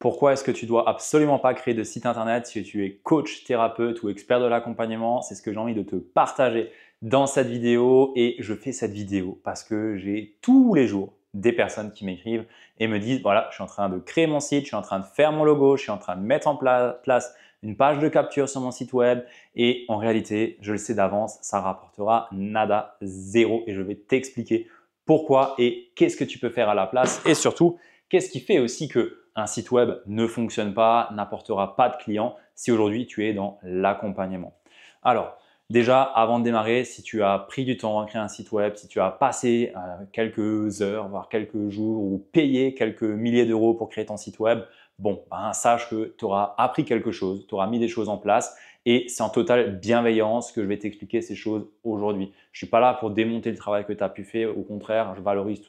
Pourquoi est-ce que tu dois absolument pas créer de site internet si tu es coach, thérapeute ou expert de l'accompagnement? C'est ce que j'ai envie de te partager dans cette vidéo et je fais cette vidéo parce que j'ai tous les jours des personnes qui m'écrivent et me disent voilà, je suis en train de créer mon site, je suis en train de faire mon logo, je suis en train de mettre en place une page de capture sur mon site web et en réalité, je le sais d'avance, ça rapportera nada, zéro et je vais t'expliquer pourquoi et qu'est-ce que tu peux faire à la place et surtout, qu'est-ce qui fait aussi que un site web ne fonctionne pas, n'apportera pas de clients si aujourd'hui tu es dans l'accompagnement. Alors, déjà, avant de démarrer, si tu as pris du temps à créer un site web, si tu as passé quelques heures, voire quelques jours ou payé quelques milliers d'euros pour créer ton site web, bon, sache que tu auras appris quelque chose, tu auras mis des choses en place et c'est en totale bienveillance que je vais t'expliquer ces choses aujourd'hui. Je ne suis pas là pour démonter le travail que tu as pu faire, au contraire, je valorise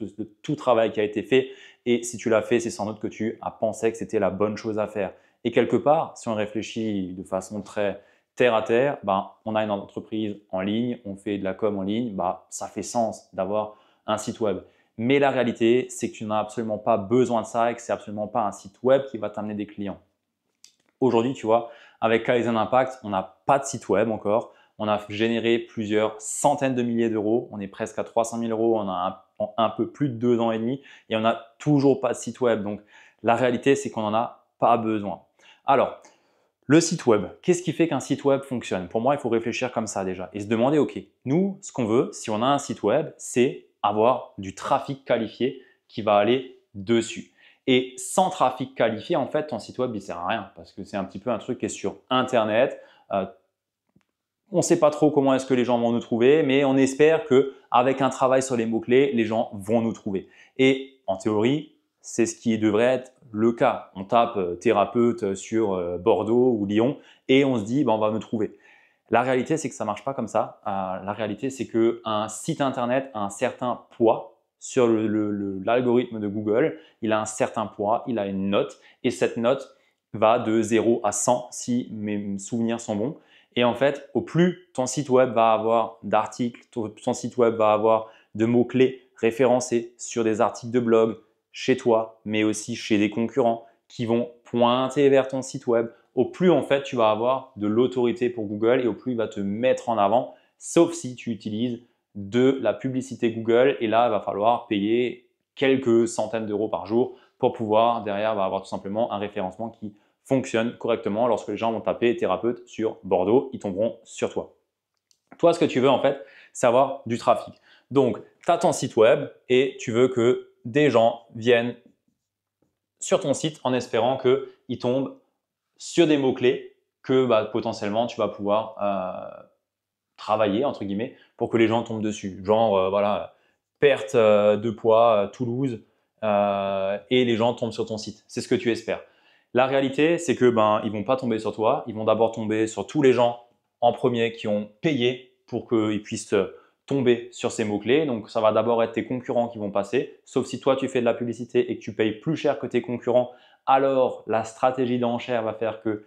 tout travail qui a été fait et si tu l'as fait, c'est sans doute que tu as pensé que c'était la bonne chose à faire. Et quelque part, si on réfléchit de façon très terre à terre, on a une entreprise en ligne, on fait de la com en ligne, ça fait sens d'avoir un site web. Mais la réalité, c'est que tu n'as absolument pas besoin de ça et que ce n'est absolument pas un site web qui va t'amener des clients. Aujourd'hui, tu vois, avec Kaizen Impact, on n'a pas de site web encore. On a généré plusieurs centaines de milliers d'euros. On est presque à 300 000 euros. On a un peu plus de 2 ans et demi et on n'a toujours pas de site web. Donc, la réalité, c'est qu'on n'en a pas besoin. Alors, le site web, qu'est-ce qui fait qu'un site web fonctionne? Pour moi, il faut réfléchir comme ça déjà et se demander, OK, nous, ce qu'on veut, si on a un site web, c'est avoir du trafic qualifié qui va aller dessus. Et sans trafic qualifié, en fait, ton site web, il ne sert à rien parce que c'est un petit peu un truc qui est sur Internet. On ne sait pas trop comment est-ce que les gens vont nous trouver, mais on espère qu'avec un travail sur les mots-clés, les gens vont nous trouver. Et en théorie, c'est ce qui devrait être le cas. On tape thérapeute sur Bordeaux ou Lyon et on se dit on va nous trouver. La réalité, c'est que ça ne marche pas comme ça. La réalité, c'est qu'un site internet a un certain poids sur l'algorithme de Google. Il a un certain poids, il a une note et cette note va de 0 à 100 si mes souvenirs sont bons. Et en fait, au plus ton site web va avoir d'articles, ton site web va avoir de mots-clés référencés sur des articles de blog chez toi, mais aussi chez des concurrents qui vont pointer vers ton site web, au plus en fait tu vas avoir de l'autorité pour Google et au plus il va te mettre en avant, sauf si tu utilises de la publicité Google et là il va falloir payer quelques centaines d'euros par jour pour pouvoir derrière avoir tout simplement un référencement qui fonctionne correctement. Lorsque les gens vont taper thérapeute sur Bordeaux, ils tomberont sur toi. Toi, ce que tu veux en fait, c'est avoir du trafic. Donc, tu as ton site web et tu veux que des gens viennent sur ton site en espérant qu'ils tombent sur des mots-clés que potentiellement tu vas pouvoir travailler entre guillemets pour que les gens tombent dessus. Genre, voilà, perte de poids, Toulouse, et les gens tombent sur ton site. C'est ce que tu espères. La réalité, c'est que ils vont pas tomber sur toi. Ils vont d'abord tomber sur tous les gens en premier qui ont payé pour qu'ils puissent tomber sur ces mots-clés. Donc, ça va d'abord être tes concurrents qui vont passer. Sauf si toi, tu fais de la publicité et que tu payes plus cher que tes concurrents, alors la stratégie d'enchère va faire que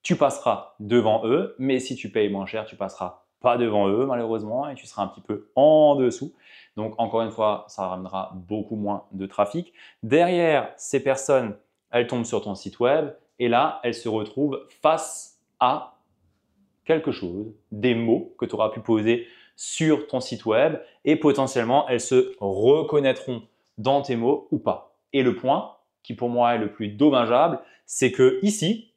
tu passeras devant eux. Mais si tu payes moins cher, tu passeras pas devant eux malheureusement et tu seras un petit peu en dessous. Donc, encore une fois, ça ramènera beaucoup moins de trafic. Derrière, ces personnes, elles tombent sur ton site web et là, elles se retrouvent face à quelque chose, des mots que tu auras pu poser sur ton site web et potentiellement, elles se reconnaîtront dans tes mots ou pas. Et le point qui pour moi est le plus dommageable, c'est que ici,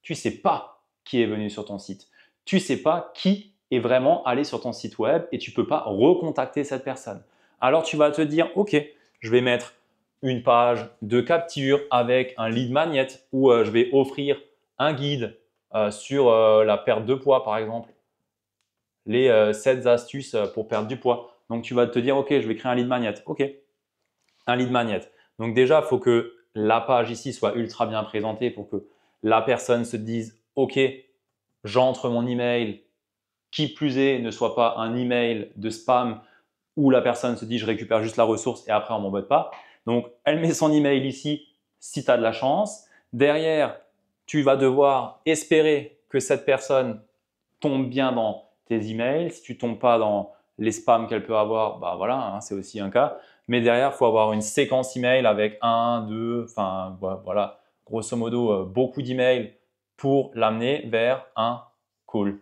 tu ne sais pas qui est venu sur ton site. Tu ne sais pas qui est vraiment allé sur ton site web et tu ne peux pas recontacter cette personne. Alors, tu vas te dire, OK, je vais mettre une page de capture avec un lead magnet où je vais offrir un guide sur la perte de poids, par exemple, les 7 astuces pour perdre du poids. Donc, tu vas te dire, OK, je vais créer un lead magnet. OK, un lead magnet. Donc, déjà, il faut que la page ici soit ultra bien présentée pour que la personne se dise, OK, j'entre mon email, qui plus est, ne soit pas un email de spam où la personne se dit, je récupère juste la ressource et après, on ne m'embête pas. Donc, elle met son email ici si tu as de la chance. Derrière, tu vas devoir espérer que cette personne tombe bien dans tes emails. Si tu ne tombes pas dans les spams qu'elle peut avoir, voilà, c'est aussi un cas. Mais derrière, il faut avoir une séquence email avec 1, 2, enfin voilà, grosso modo beaucoup d'emails pour l'amener vers un call.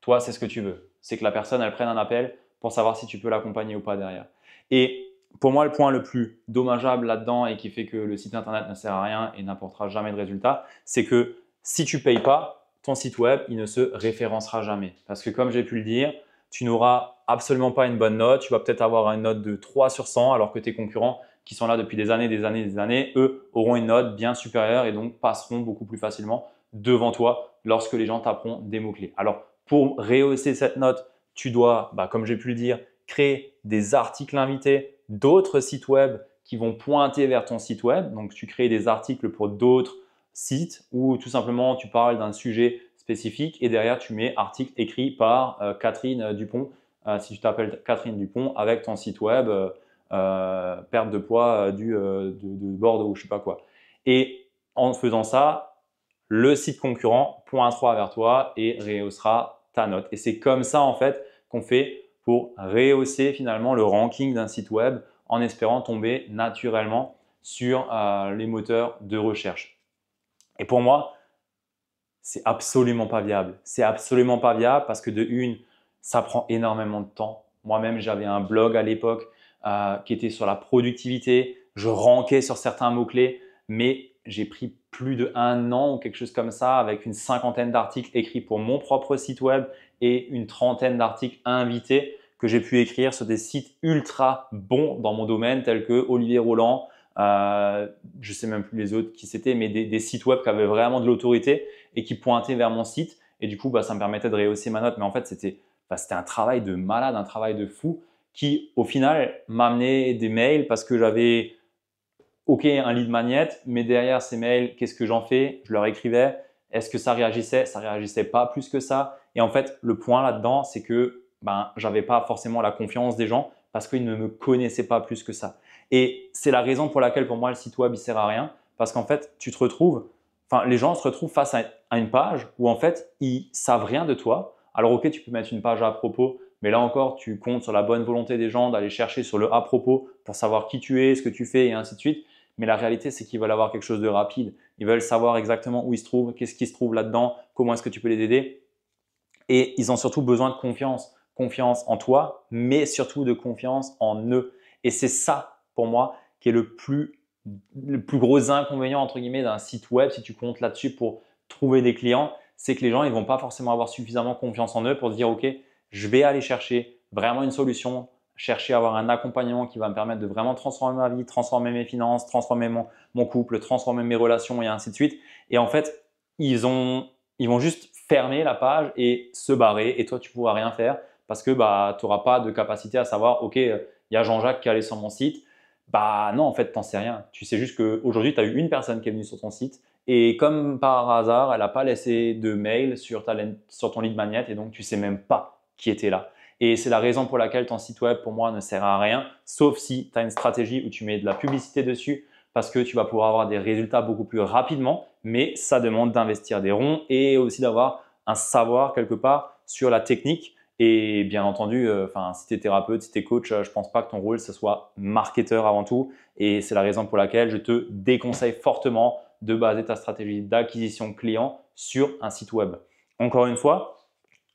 Toi, c'est ce que tu veux. C'est que la personne, elle prenne un appel pour savoir si tu peux l'accompagner ou pas derrière. Et pour moi, le point le plus dommageable là-dedans et qui fait que le site internet ne sert à rien et n'apportera jamais de résultat, c'est que si tu ne payes pas, ton site web, il ne se référencera jamais. Parce que comme j'ai pu le dire, tu n'auras absolument pas une bonne note. Tu vas peut-être avoir une note de 3 sur 100 alors que tes concurrents qui sont là depuis des années, eux auront une note bien supérieure et donc passeront beaucoup plus facilement devant toi lorsque les gens taperont des mots-clés. Alors, pour rehausser cette note, tu dois, comme j'ai pu le dire, créer des articles invités d'autres sites web qui vont pointer vers ton site web. Donc, tu crées des articles pour d'autres sites ou tout simplement, tu parles d'un sujet spécifique et derrière, tu mets article écrit par Catherine Dupont. Si tu t'appelles Catherine Dupont avec ton site web, perte de poids de Bordeaux ou je ne sais pas quoi. Et en faisant ça, le site concurrent pointera vers toi et rehaussera ta note. Et c'est comme ça en fait qu'on fait pour rehausser finalement le ranking d'un site web en espérant tomber naturellement sur les moteurs de recherche. Et pour moi, c'est absolument pas viable. C'est absolument pas viable parce que de une, ça prend énormément de temps. Moi-même, j'avais un blog à l'époque qui était sur la productivité. Je rankais sur certains mots-clés, mais j'ai pris plus d'1 an ou quelque chose comme ça avec une 50aine d'articles écrits pour mon propre site web et une 30aine d'articles invités que j'ai pu écrire sur des sites ultra bons dans mon domaine tels que Olivier Roland, je sais même plus les autres qui c'était, mais des sites web qui avaient vraiment de l'autorité et qui pointaient vers mon site. Et du coup, ça me permettait de rehausser ma note. Mais en fait, c'était un travail de malade, un travail de fou qui, au final, m'amenait des mails parce que j'avais OK, un lead magnet, mais derrière ces mails, qu'est-ce que j'en fais? Je leur écrivais. Est-ce que ça réagissait? Ça réagissait pas plus que ça. Et en fait, le point là-dedans, c'est que j'avais pas forcément la confiance des gens parce qu'ils ne me connaissaient pas plus que ça. Et c'est la raison pour laquelle pour moi le site web il sert à rien parce qu'en fait, les gens se retrouvent face à une page où en fait ils savent rien de toi. Alors OK, tu peux mettre une page à propos, mais là encore, tu comptes sur la bonne volonté des gens d'aller chercher sur le à propos pour savoir qui tu es, ce que tu fais et ainsi de suite. Mais la réalité, c'est qu'ils veulent avoir quelque chose de rapide. Ils veulent savoir exactement où ils se trouvent, qu'est-ce qui se trouve là-dedans, comment est-ce que tu peux les aider. Et ils ont surtout besoin de confiance. Confiance en toi, mais surtout de confiance en eux. Et c'est ça, pour moi, qui est le plus gros inconvénient, entre guillemets, d'un site web, si tu comptes là-dessus pour trouver des clients, c'est que les gens ne vont pas forcément avoir suffisamment confiance en eux pour se dire « Ok, je vais aller chercher vraiment une solution, chercher à avoir un accompagnement qui va me permettre de vraiment transformer ma vie, transformer mes finances, transformer mon couple, transformer mes relations et ainsi de suite. » Et en fait, ils vont juste fermer la page et se barrer et toi, tu ne pourras rien faire parce que tu n'auras pas de capacité à savoir « Ok, il y a Jean-Jacques qui est allé sur mon site. » Non, en fait, tu n'en sais rien. Tu sais juste qu'aujourd'hui, tu as eu une personne qui est venue sur ton site et comme par hasard, elle n'a pas laissé de mail sur ton lead magnet et donc tu ne sais même pas qui était là. Et c'est la raison pour laquelle ton site web, pour moi, ne sert à rien, sauf si tu as une stratégie où tu mets de la publicité dessus parce que tu vas pouvoir avoir des résultats beaucoup plus rapidement, mais ça demande d'investir des ronds et aussi d'avoir un savoir quelque part sur la technique. Et bien entendu, si tu es thérapeute, si tu es coach, je ne pense pas que ton rôle, ce soit marketeur avant tout. Et c'est la raison pour laquelle je te déconseille fortement de baser ta stratégie d'acquisition client sur un site web. Encore une fois,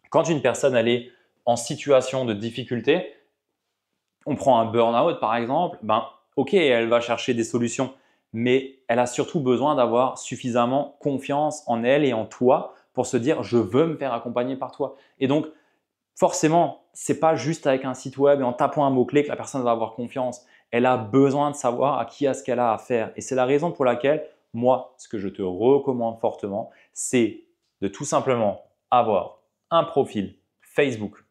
quand une personne elle est en situation de difficulté, on prend un burn-out par exemple, ok, elle va chercher des solutions, mais elle a surtout besoin d'avoir suffisamment confiance en elle et en toi pour se dire je veux me faire accompagner par toi. Et donc, forcément, ce n'est pas juste avec un site web et en tapant un mot-clé que la personne va avoir confiance. Elle a besoin de savoir à qui est-ce qu'elle a affaire. Et c'est la raison pour laquelle, moi, ce que je te recommande fortement, c'est de tout simplement avoir un profil Facebook,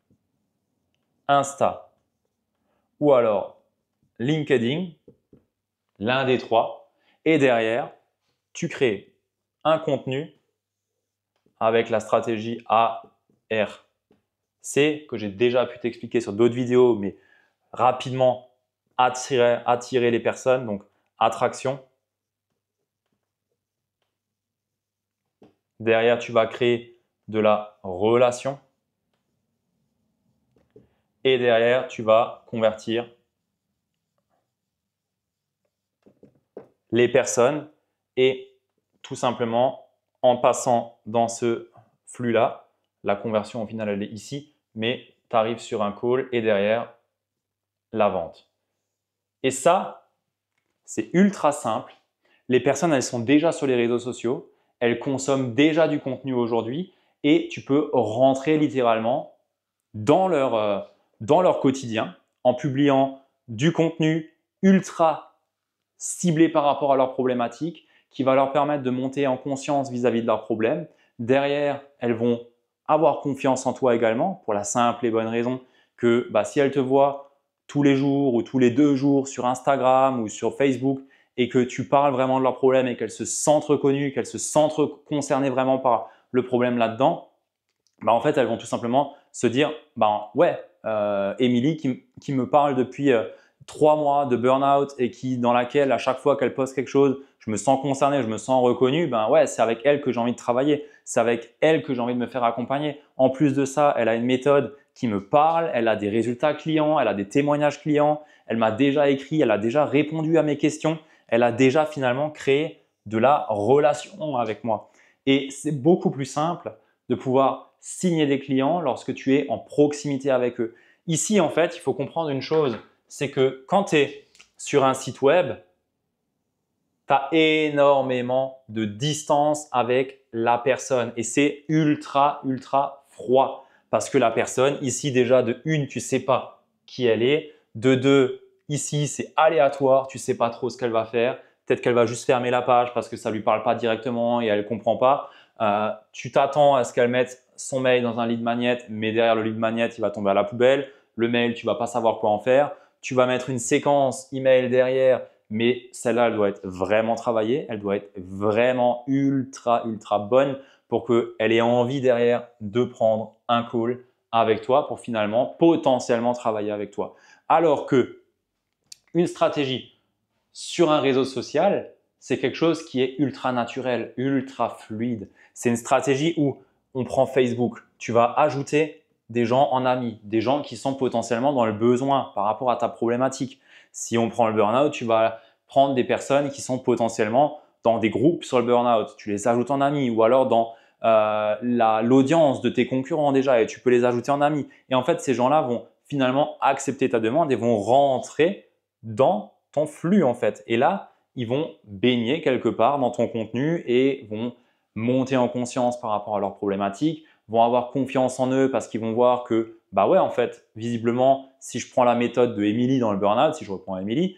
Insta ou alors LinkedIn, l'un des trois. Et derrière, tu crées un contenu avec la stratégie ARC que j'ai déjà pu t'expliquer sur d'autres vidéos, mais rapidement attirer les personnes, donc attraction. Derrière, tu vas créer de la relation. Et derrière, tu vas convertir les personnes et tout simplement en passant dans ce flux-là, la conversion au final elle est ici, mais tu arrives sur un call et derrière la vente. Et ça, c'est ultra simple. Les personnes, elles sont déjà sur les réseaux sociaux, elles consomment déjà du contenu aujourd'hui et tu peux rentrer littéralement dans leur quotidien en publiant du contenu ultra ciblé par rapport à leurs problématiques qui va leur permettre de monter en conscience vis-à-vis de leurs problèmes. Derrière, elles vont avoir confiance en toi également pour la simple et bonne raison que si elles te voient tous les jours ou tous les 2 jours sur Instagram ou sur Facebook et que tu parles vraiment de leurs problèmes et qu'elles se sentent reconnues, qu'elles se sentent concernées vraiment par le problème là-dedans, en fait, elles vont tout simplement se dire ouais, Émilie qui me parle depuis 3 mois de burn-out et dans laquelle à chaque fois qu'elle poste quelque chose, je me sens concerné, je me sens reconnu, ouais, c'est avec elle que j'ai envie de travailler, c'est avec elle que j'ai envie de me faire accompagner. En plus de ça, elle a une méthode qui me parle, elle a des résultats clients, elle a des témoignages clients, elle m'a déjà écrit, elle a déjà répondu à mes questions, elle a déjà finalement créé de la relation avec moi. Et c'est beaucoup plus simple de pouvoir signer des clients lorsque tu es en proximité avec eux. Ici, en fait, il faut comprendre une chose, c'est que quand tu es sur un site web, tu as énormément de distance avec la personne et c'est ultra, ultra froid parce que la personne, ici déjà de une, tu ne sais pas qui elle est, de deux, ici c'est aléatoire, tu ne sais pas trop ce qu'elle va faire, peut-être qu'elle va juste fermer la page parce que ça ne lui parle pas directement et elle ne comprend pas. Tu t'attends à ce qu'elle mette son mail dans un lead magnet, mais derrière le lead magnet, il va tomber à la poubelle. Le mail, tu ne vas pas savoir quoi en faire. Tu vas mettre une séquence email derrière, mais celle-là, elle doit être vraiment travaillée. Elle doit être vraiment ultra, ultra bonne pour qu'elle ait envie derrière de prendre un call avec toi pour finalement potentiellement travailler avec toi. Alors que une stratégie sur un réseau social, c'est quelque chose qui est ultra naturel, ultra fluide. C'est une stratégie où on prend Facebook, tu vas ajouter des gens en amis, des gens qui sont potentiellement dans le besoin par rapport à ta problématique. Si on prend le burn-out, tu vas prendre des personnes qui sont potentiellement dans des groupes sur le burn-out. Tu les ajoutes en amis ou alors dans l'audience de tes concurrents déjà et tu peux les ajouter en amis. Et en fait, ces gens-là vont finalement accepter ta demande et vont rentrer dans ton flux en fait. Et là, ils vont baigner quelque part dans ton contenu et vont monter en conscience par rapport à leurs problématiques, vont avoir confiance en eux parce qu'ils vont voir que ouais en fait, visiblement, si je prends la méthode de Émilie dans le burn-out, si je reprends Émilie,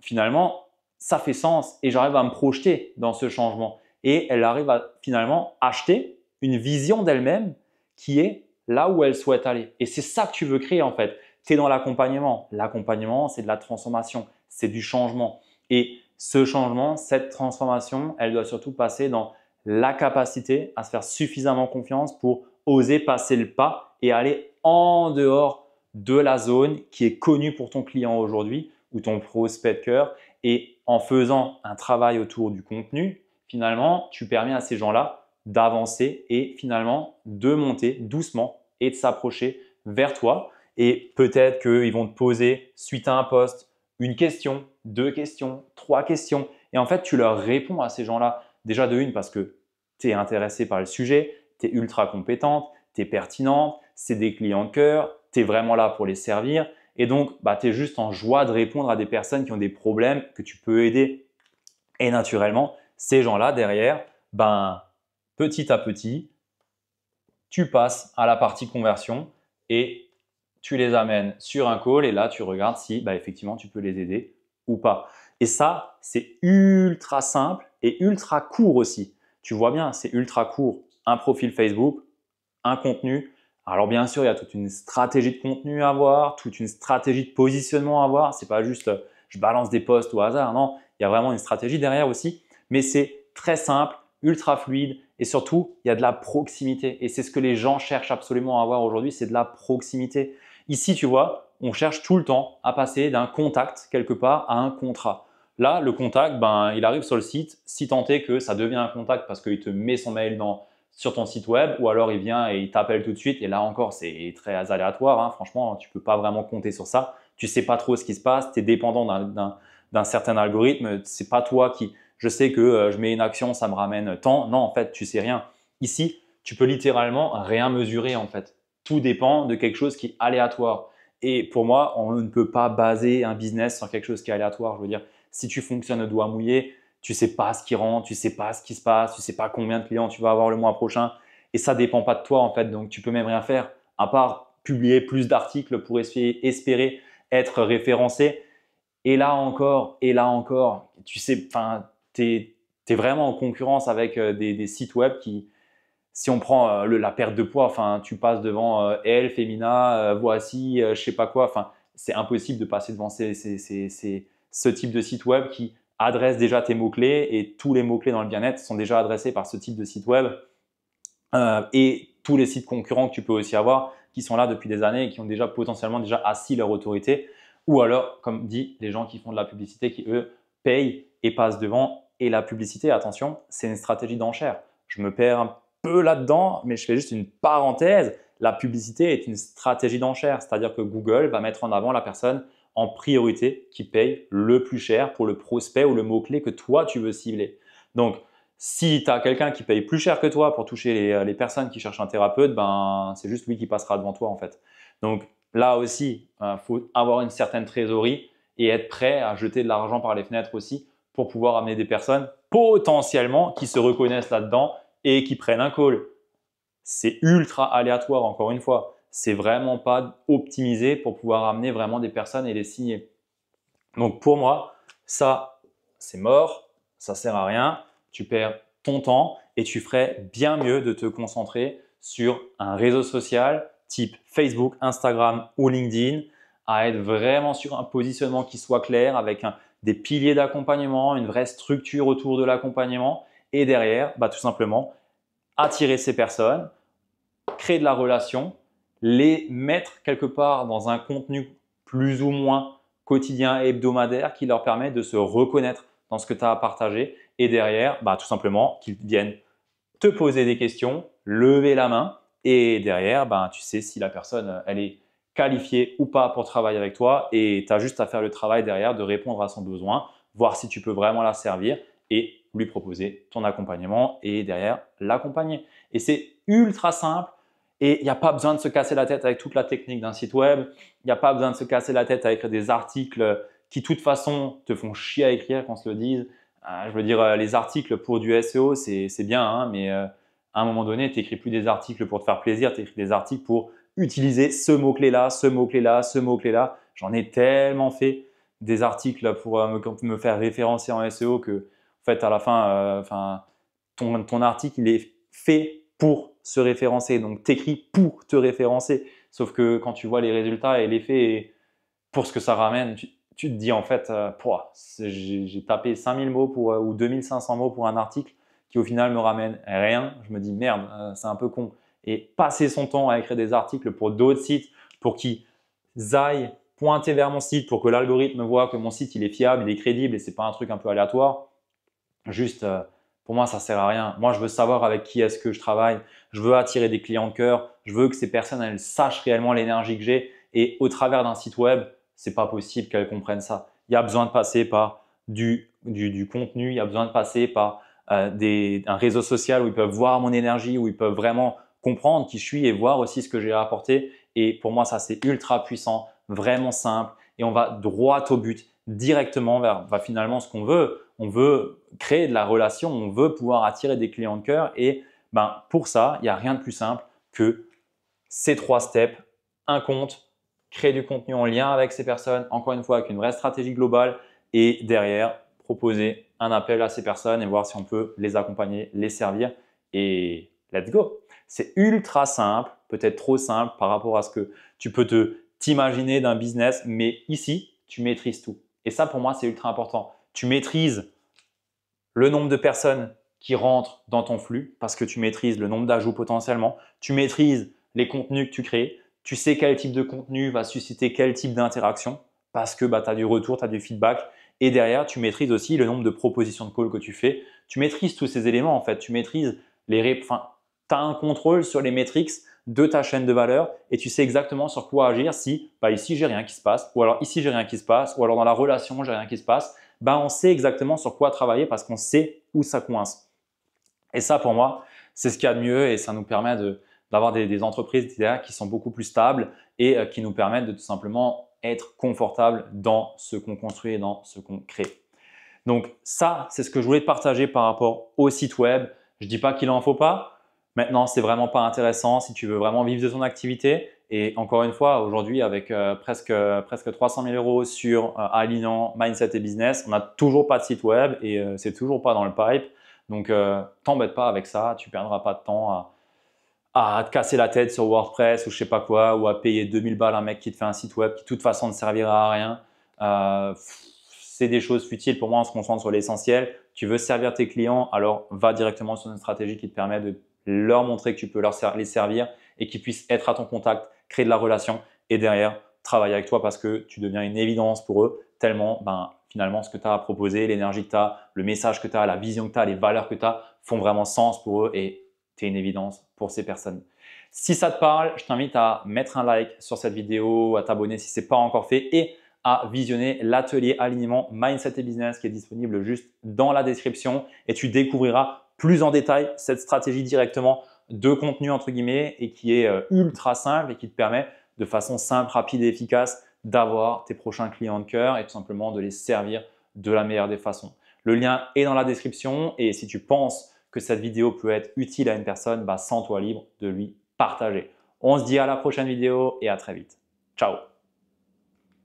finalement, ça fait sens et j'arrive à me projeter dans ce changement. Et elle arrive à finalement acheter une vision d'elle-même qui est là où elle souhaite aller. Et c'est ça que tu veux créer en fait. Tu es dans l'accompagnement. L'accompagnement, c'est de la transformation, c'est du changement. Et ce changement, cette transformation, elle doit surtout passer dans la capacité à se faire suffisamment confiance pour oser passer le pas et aller en dehors de la zone qui est connue pour ton client aujourd'hui ou ton prospect de cœur. Et en faisant un travail autour du contenu, finalement, tu permets à ces gens-là d'avancer et finalement de monter doucement et de s'approcher vers toi. Et peut-être qu'ils vont te poser, suite à un post, une question, 2 questions, 3 questions. Et en fait, tu leur réponds à ces gens-là. Déjà de une, parce que tu es intéressé par le sujet, tu es ultra compétente, tu es pertinente, c'est des clients de cœur, tu es vraiment là pour les servir. Et donc, tu es juste en joie de répondre à des personnes qui ont des problèmes que tu peux aider. Et naturellement, ces gens-là derrière, petit à petit, tu passes à la partie conversion et tu les amènes sur un call et là, tu regardes si effectivement, tu peux les aider ou pas. Et ça, c'est ultra simple et ultra court aussi. Tu vois bien, c'est ultra court. Un profil Facebook, un contenu. Alors bien sûr, il y a toute une stratégie de contenu à avoir, toute une stratégie de positionnement à avoir. C'est pas juste je balance des posts au hasard. Non, il y a vraiment une stratégie derrière aussi. Mais c'est très simple, ultra fluide et surtout, il y a de la proximité. Et c'est ce que les gens cherchent absolument à avoir aujourd'hui, c'est de la proximité. Ici, tu vois, on cherche tout le temps à passer d'un contact quelque part à un contrat. Là, le contact, il arrive sur le site, si tant est que ça devient un contact parce qu'il te met son mail sur ton site web ou alors il vient et il t'appelle tout de suite. Et là encore, c'est très aléatoire. Franchement, tu ne peux pas vraiment compter sur ça. Tu ne sais pas trop ce qui se passe. Tu es dépendant d'un certain algorithme. C'est pas toi qui… Je sais que je mets une action, ça me ramène tant. Non, en fait, tu sais rien. Ici, tu peux littéralement rien mesurer en fait. Tout dépend de quelque chose qui est aléatoire. Et pour moi, on ne peut pas baser un business sur quelque chose qui est aléatoire. Je veux dire, si tu fonctionnes au doigt mouillé, tu sais pas ce qui rentre, tu sais pas ce qui se passe, tu sais pas combien de clients tu vas avoir le mois prochain. Et ça dépend pas de toi en fait. Donc, tu peux même rien faire à part publier plus d'articles pour espérer être référencé. Et là encore, tu sais, enfin, tu es vraiment en concurrence avec des sites web qui, si on prend la perte de poids, enfin, tu passes devant Elle, Femina, Voici, je sais pas quoi. Enfin, c'est impossible de passer devant ce type de site web qui adresse déjà tes mots-clés et tous les mots-clés dans le bien-être sont déjà adressés par ce type de site web. Et tous les sites concurrents que tu peux aussi avoir qui sont là depuis des années et qui ont déjà potentiellement déjà assis leur autorité. Ou alors, comme dit, les gens qui font de la publicité qui, eux, payent et passent devant. Et la publicité, attention, c'est une stratégie d'enchère. Je me perds un peu là-dedans, mais je fais juste une parenthèse. La publicité est une stratégie d'enchère, c'est-à-dire que Google va mettre en avant la personne en priorité qui paye le plus cher pour le prospect ou le mot-clé que toi, tu veux cibler. Donc, si tu as quelqu'un qui paye plus cher que toi pour toucher les personnes qui cherchent un thérapeute, ben, c'est juste lui qui passera devant toi en fait. Donc là aussi, il faut avoir une certaine trésorerie et être prêt à jeter de l'argent par les fenêtres aussi pour pouvoir amener des personnes potentiellement qui se reconnaissent là-dedans et qui prennent un call. C'est ultra aléatoire encore une fois. C'est vraiment pas optimisé pour pouvoir amener vraiment des personnes et les signer. Donc pour moi, ça c'est mort, ça sert à rien. Tu perds ton temps et tu ferais bien mieux de te concentrer sur un réseau social type Facebook, Instagram ou LinkedIn, à être vraiment sur un positionnement qui soit clair avec des piliers d'accompagnement, une vraie structure autour de l'accompagnement et derrière, bah, tout simplement, attirer ces personnes, créer de la relation, les mettre quelque part dans un contenu plus ou moins quotidien et hebdomadaire qui leur permet de se reconnaître dans ce que tu as à partager et derrière, bah, tout simplement, qu'ils viennent te poser des questions, lever la main et derrière, bah, tu sais si la personne elle est qualifiée ou pas pour travailler avec toi et tu as juste à faire le travail derrière de répondre à son besoin, voir si tu peux vraiment la servir et lui proposer ton accompagnement et derrière l'accompagner. Et c'est ultra simple et il n'y a pas besoin de se casser la tête avec toute la technique d'un site web, il n'y a pas besoin de se casser la tête à écrire des articles qui de toute façon te font chier à écrire, qu'on se le dise. Je veux dire, les articles pour du SEO, c'est bien, hein, mais à un moment donné, tu n'écris plus des articles pour te faire plaisir, tu écris des articles pour utiliser ce mot-clé-là, ce mot-clé-là, ce mot-clé-là. J'en ai tellement fait des articles pour me faire référencer en SEO que, en fait, à la fin, ton article, il est fait pour se référencer. Donc, tu écris pour te référencer. Sauf que quand tu vois les résultats et l'effet pour ce que ça ramène, tu te dis en fait, j'ai tapé 5000 mots ou 2500 mots pour un article qui au final me ramène rien. Je me dis merde, c'est un peu con. Et passer son temps à écrire des articles pour d'autres sites, pour qu'ils aillent pointer vers mon site, pour que l'algorithme voit que mon site il est fiable, il est crédible et c'est pas un truc un peu aléatoire. Juste, pour moi, ça sert à rien. Moi, je veux savoir avec qui est-ce que je travaille. Je veux attirer des clients de cœur. Je veux que ces personnes elles sachent réellement l'énergie que j'ai. Et au travers d'un site web, c'est pas possible qu'elles comprennent ça. Il y a besoin de passer par du contenu. Il y a besoin de passer par un réseau social où ils peuvent voir mon énergie, où ils peuvent vraiment comprendre qui je suis et voir aussi ce que j'ai à apporter. Et pour moi, ça, c'est ultra puissant, vraiment simple. Et on va droit au but, directement vers finalement ce qu'on veut. On veut créer de la relation, on veut pouvoir attirer des clients de cœur. Et pour ça, il n'y a rien de plus simple que ces 3 steps. Un compte, créer du contenu en lien avec ces personnes, encore une fois avec une vraie stratégie globale et derrière, proposer un appel à ces personnes et voir si on peut les accompagner, les servir et let's go. C'est ultra simple, peut-être trop simple par rapport à ce que tu peux t'imaginer d'un business, mais ici, tu maîtrises tout. Et ça, pour moi, c'est ultra important. Tu maîtrises le nombre de personnes qui rentrent dans ton flux parce que tu maîtrises le nombre d'ajouts potentiellement. Tu maîtrises les contenus que tu crées. Tu sais quel type de contenu va susciter quel type d'interaction parce que tu as du retour, tu as du feedback. Et derrière, tu maîtrises aussi le nombre de propositions de call que tu fais. Tu maîtrises tous ces éléments en fait. Tu maîtrises tu as un contrôle sur les métriques de ta chaîne de valeur et tu sais exactement sur quoi agir si ici j'ai rien qui se passe ou alors ici j'ai rien qui se passe ou alors dans la relation j'ai rien qui se passe. On sait exactement sur quoi travailler parce qu'on sait où ça coince. Et ça pour moi, c'est ce qu'il y a de mieux et ça nous permet d'avoir des entreprises derrière qui sont beaucoup plus stables et qui nous permettent de tout simplement être confortables dans ce qu'on construit et dans ce qu'on crée. Donc ça, c'est ce que je voulais te partager par rapport au site web. Je ne dis pas qu'il n'en faut pas. Maintenant, c'est vraiment pas intéressant si tu veux vraiment vivre de ton activité. Et encore une fois, aujourd'hui, avec presque 300 000 euros sur Alignant, Mindset et Business, on n'a toujours pas de site web et c'est toujours pas dans le pipe. Donc, t'embête pas avec ça. Tu perdras pas de temps à te casser la tête sur WordPress ou je sais pas quoi, ou à payer 2000 balles à un mec qui te fait un site web qui de toute façon ne servira à rien. C'est des choses futiles. Pour moi, on se concentre sur l'essentiel. Tu veux servir tes clients, alors va directement sur une stratégie qui te permet de leur montrer que tu peux les servir et qu'ils puissent être à ton contact, créer de la relation et derrière travailler avec toi parce que tu deviens une évidence pour eux tellement finalement ce que tu as à proposer, l'énergie que tu as, le message que tu as, la vision que tu as, les valeurs que tu as font vraiment sens pour eux et tu es une évidence pour ces personnes. Si ça te parle, je t'invite à mettre un like sur cette vidéo, à t'abonner si ce n'est pas encore fait et à visionner l'atelier alignement Mindset et Business qui est disponible juste dans la description et tu découvriras plus en détail cette stratégie directement de contenu entre guillemets et qui est ultra simple et qui te permet de façon simple, rapide et efficace d'avoir tes prochains clients de cœur et tout simplement de les servir de la meilleure des façons. Le lien est dans la description et si tu penses que cette vidéo peut être utile à une personne, sens-toi libre de lui partager. On se dit à la prochaine vidéo et à très vite. Ciao!